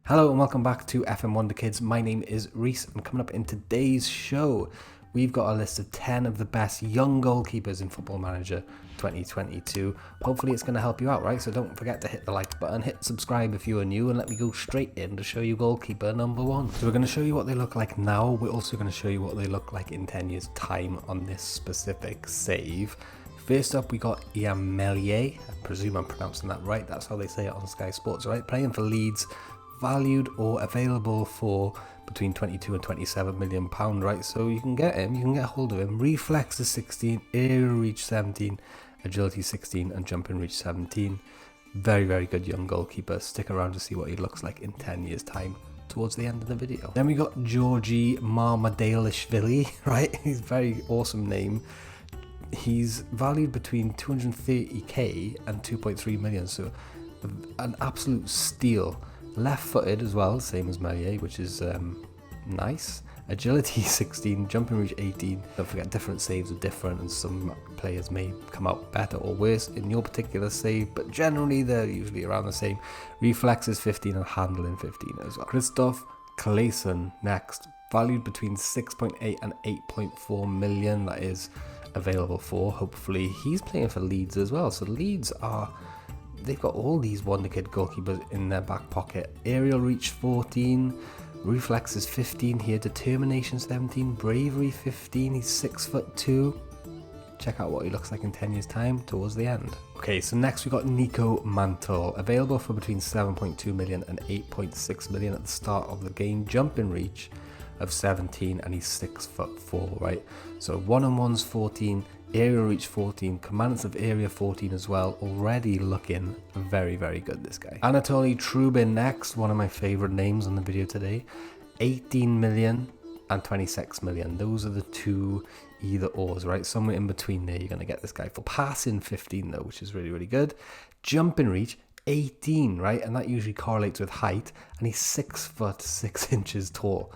Hello and welcome back to FM Wonderkids. My name is Rhys, and coming up in today's show, we've got a list of 10 of the best young goalkeepers in Football Manager 2022. Hopefully it's going to help you out, right? So don't forget to hit the like button, hit subscribe if you are new, and let me go straight in to show you goalkeeper number one. So we're going to show you what they look like now. We're also going to show you what they look like in 10 years time on this specific save. First up, we got Iamelier. I presume I'm pronouncing that right. That's how they say it on Sky Sports, right? Playing for Leeds, valued or available for between 22 and 27 million pound, right? So you can get him, you can get hold of him. Reflex is 16, aerial reach 17, agility 16, and jumping reach 17. Very, very good young goalkeeper. Stick around to see what he looks like in 10 years time towards the end of the video. Then we got Georgi Marmadalishvili, right? He's a very awesome name. He's valued between 230k and 2.3 million, so an absolute steal. Left-footed as well, same as Melier, which is nice. Agility 16, jumping reach 18. Don't forget, different saves are different, and some players may come out better or worse in your particular save, but generally they're usually around the same. Reflexes 15 and handling 15 as well. Christoph Claesson next, valued between 6.8 and 8.4 million. That is available for. Hopefully he's playing for Leeds as well. So Leeds they've got all these Wonderkid goalkeepers in their back pocket. Aerial reach 14, reflexes 15 here, determination 17, bravery 15. He's 6'2". Check out what he looks like in 10 years time towards the end. Okay, so next we got Nico Mantle, available for between 7.2 million and 8.6 million at the start of the game. Jumping reach of 17, and he's 6'4", right? So one-on-ones 14, aerial reach 14, commandance of area 14 as well. Already looking very, very good, this guy. Anatoly Trubin next, one of my favorite names on the video today. 18 million and 26 million. Those are the two either ors, right? Somewhere in between there you're going to get this guy for. Passing 15 though, which is really, really good. Jumping reach 18, right? And that usually correlates with height, and he's 6'6" tall.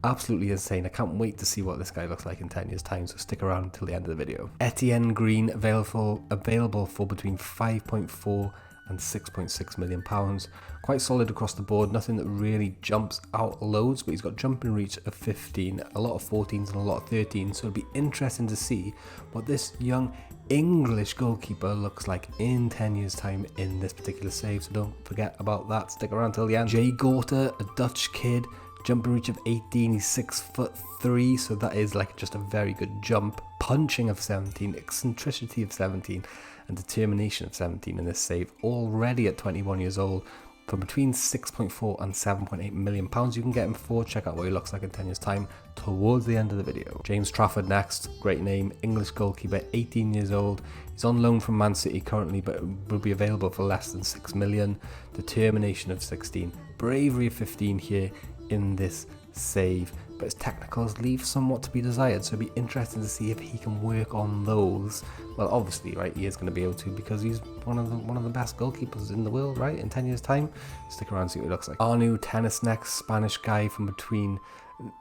Absolutely insane. I can't wait to see what this guy looks like in 10 years time, so stick around until the end of the video. Etienne Green, available for between 5.4 and 6.6 million pounds. Quite solid across the board, nothing that really jumps out loads, but he's got jumping reach of 15, a lot of 14s and a lot of 13s, so it'll be interesting to see what this young English goalkeeper looks like in 10 years time in this particular save, so don't forget about that. Stick around till the end. Jay Gorter, a Dutch kid, jumping reach of 18, he's 6'3", so that is like just a very good jump. Punching of 17, eccentricity of 17, and determination of 17 in this save. Already at 21 years old, for between 6.4 and 7.8 million pounds you can get him for. Check out what he looks like in 10 years time towards the end of the video. James Trafford next, great name, English goalkeeper, 18 years old. He's on loan from Man City currently, but will be available for less than 6 million. Determination of 16, bravery of 15 here in this save, but his technicals leave somewhat to be desired, so it'd be interesting to see if he can work on those. Well, obviously, right, he is going to be able to, because he's one of the best goalkeepers in the world, right, in 10 years time. Stick around and see what he looks like. Arnu Tennis next, Spanish guy, from between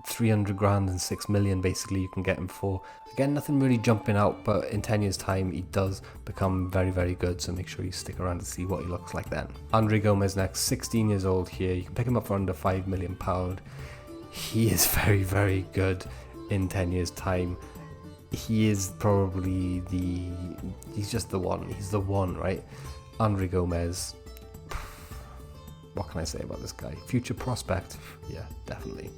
300 grand and 6 million basically you can get him for. Again, nothing really jumping out, but in 10 years time he does become very, very good, so make sure you stick around to see what he looks like then. Andre Gomez next, 16 years old here. You can pick him up for under 5 million pound. He is very, very good in 10 years time. He is probably he's just the one. He's the one, right? Andre Gomez. What can I say about this guy? Future prospect. Yeah, definitely.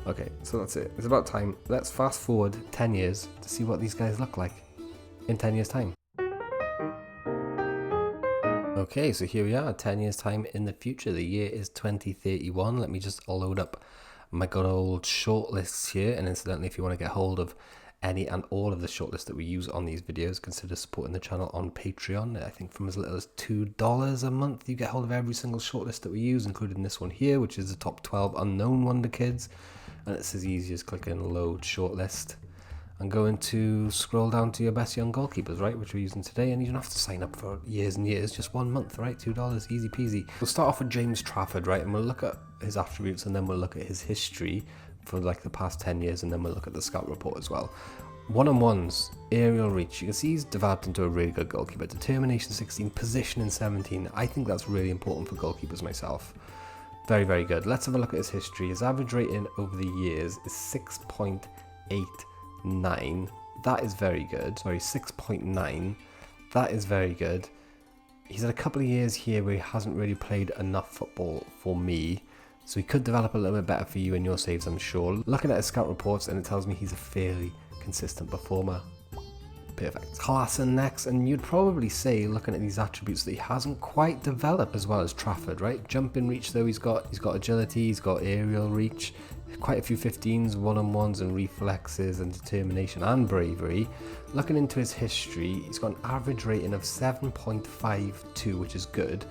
Okay, so that's it. It's about time. Let's fast forward 10 years to see what these guys look like in 10 years time. Okay, so here we are, 10 years time in the future. The year is 2031. Let me just load up my good old shortlists here. And incidentally, if you want to get hold of any and all of the shortlists that we use on these videos, consider supporting the channel on Patreon. I think from as little as $2 a month, you get hold of every single shortlist that we use, including this one here, which is the top 12 unknown Wonderkids. And it's as easy as clicking load shortlist and going to scroll down to your best young goalkeepers, right, which we're using today. And you don't have to sign up for years and years, just 1 month, right? $2, easy peasy. We'll start off with James Trafford, right, and we'll look at his attributes, and then we'll look at his history for like the past 10 years, and then we'll look at the scout report as well. One-on-ones, aerial reach. You can see he's developed into a really good goalkeeper. Determination 16, positioning 17. I think that's really important for goalkeepers myself. Very, very good. Let's have a look at his history. His average rating over the years is 6.89. That is very good. Sorry, 6.9. That is very good. He's had a couple of years here where he hasn't really played enough football for me, so he could develop a little bit better for you in your saves, I'm sure. Looking at his scout reports, and it tells me he's a fairly consistent performer. Perfect. Klassen next, and you'd probably say, looking at these attributes, that he hasn't quite developed as well as Trafford, right? Jumping reach though, he's got agility, he's got aerial reach, quite a few 15s, one-on-ones and reflexes and determination and bravery. Looking into his history, he's got an average rating of 7.52, which is good.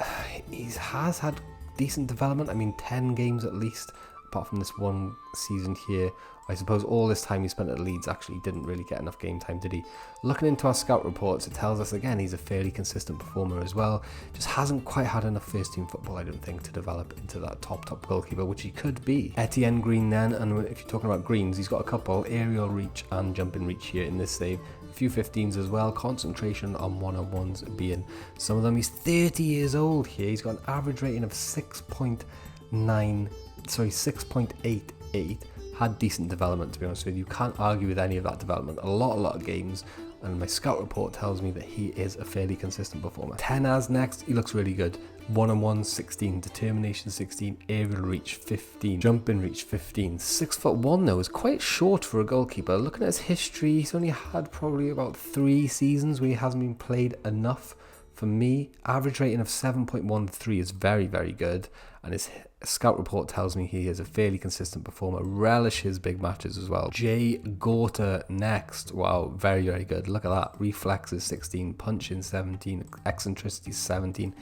He has had decent development. I mean, 10 games at least, apart from this one season here. I suppose all this time he spent at Leeds actually didn't really get enough game time, did he? Looking into our scout reports, it tells us again he's a fairly consistent performer as well. Just hasn't quite had enough first team football, I don't think, to develop into that top goalkeeper, which he could be. Etienne Green then, and if you're talking about greens, he's got a couple, aerial reach and jumping reach here in this save. A few 15s as well, concentration on one-on-ones being some of them. He's 30 years old here. He's got an average rating of 6.88. Had decent development, to be honest with you. Can't argue with any of that development. A lot of games, and my scout report tells me that he is a fairly consistent performer. Tenaz next, he looks really good. One-on-one 16, determination 16, aerial reach 15, jumping reach 15. 6'1" though is quite short for a goalkeeper. Looking at his history, he's only had probably about 3 seasons where he hasn't been played enough. For me, average rating of 7.13 is very, very good, and his scout report tells me he is a fairly consistent performer. Relishes big matches as well. Jay Gorter next. Wow, very, very good. Look at that. Reflexes 16, punching 17, eccentricity 17,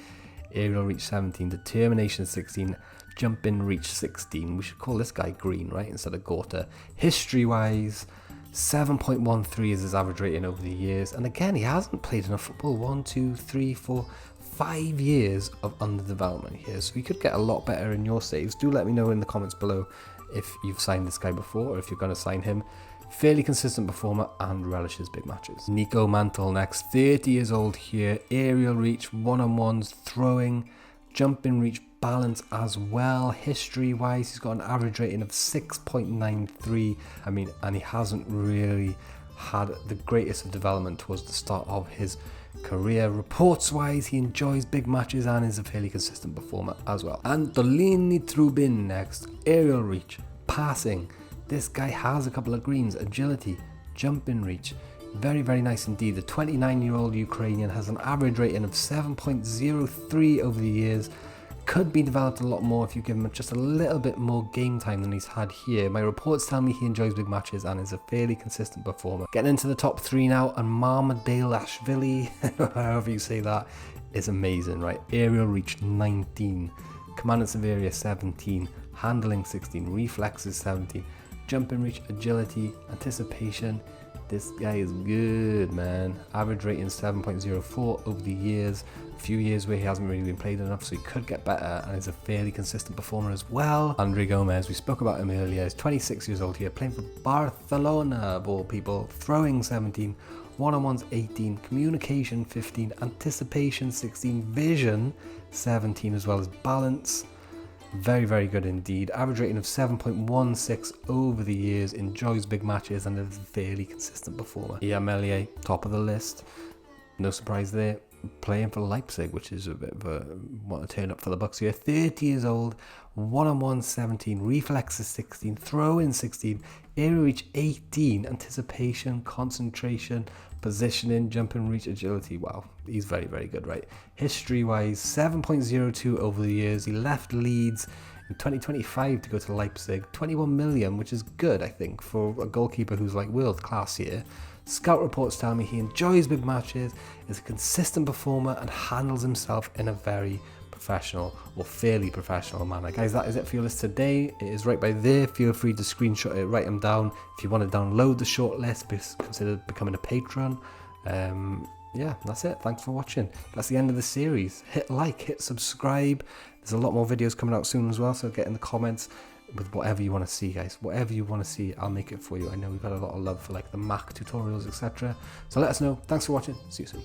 aerial reach 17, determination 16, jumping reach 16. We should call this guy Green, right, instead of Gorter. History-wise, 7.13 is his average rating over the years, and again, he hasn't played enough football. 1, 2, 3, 4, 5 years of underdevelopment here, so he could get a lot better in your saves. Do let me know in the comments below if you've signed this guy before or if you're going to sign him. Fairly consistent performer and relishes big matches. Nico Mantle next, 30 years old here, aerial reach, one-on-ones, throwing, jumping reach, balance as well. History wise, he's got an average rating of 6.93. I mean, and he hasn't really had the greatest of development towards the start of his career. Reports wise, he enjoys big matches and is a fairly consistent performer as well. Antolini Trubin next, aerial reach, passing. This guy has a couple of greens, agility, jumping reach. Very, very nice indeed. The 29-year-old Ukrainian has an average rating of 7.03 over the years. Could be developed a lot more if you give him just a little bit more game time than he's had here. My reports tell me he enjoys big matches and is a fairly consistent performer. Getting into the top 3 now, and Marmadaleashvili, however you say that, is amazing, right? Aerial reach 19, command and severia 17, handling 16, reflexes 17, jumping reach, agility, anticipation. This guy is good, man. Average rating 7.04 over the years. A few years where he hasn't really been played enough, so he could get better, and is a fairly consistent performer as well. Andre Gomez, we spoke about him earlier. He's 26 years old here, playing for Barcelona, of all people. Throwing 17, one-on-ones 18, communication 15, anticipation 16, vision 17, as well as balance. Very, very good indeed. Average rating of 7.16 over the years. Enjoys big matches and is a fairly consistent performer. Ian Meslier, top of the list. No surprise there. Playing for Leipzig, which is a bit of a want to turn up for the Bucks here. 30 years old, one-on-one 17, reflexes 16, throw-in 16, aerial reach 18, anticipation, concentration, positioning, jumping reach, agility. Wow, he's very, very good, right? History-wise, 7.02 over the years. He left Leeds in 2025 to go to Leipzig. 21 million, which is good, I think, for a goalkeeper who's like world class here. Scout reports tell me he enjoys big matches, is a consistent performer, and handles himself in a very professional or fairly professional manner. Guys, that is it for your list today. It is right by there. Feel free to screenshot it, write them down. If you want to download the short list, consider becoming a patron. Yeah, that's it. Thanks for watching. That's the end of the series. Hit like, hit subscribe. There's a lot more videos coming out soon as well, so get in the comments with whatever you want to see, guys. Whatever you want to see, I'll make it for you. I know we've got a lot of love for like the Mac tutorials, etc. So let us know. Thanks for watching. See you soon.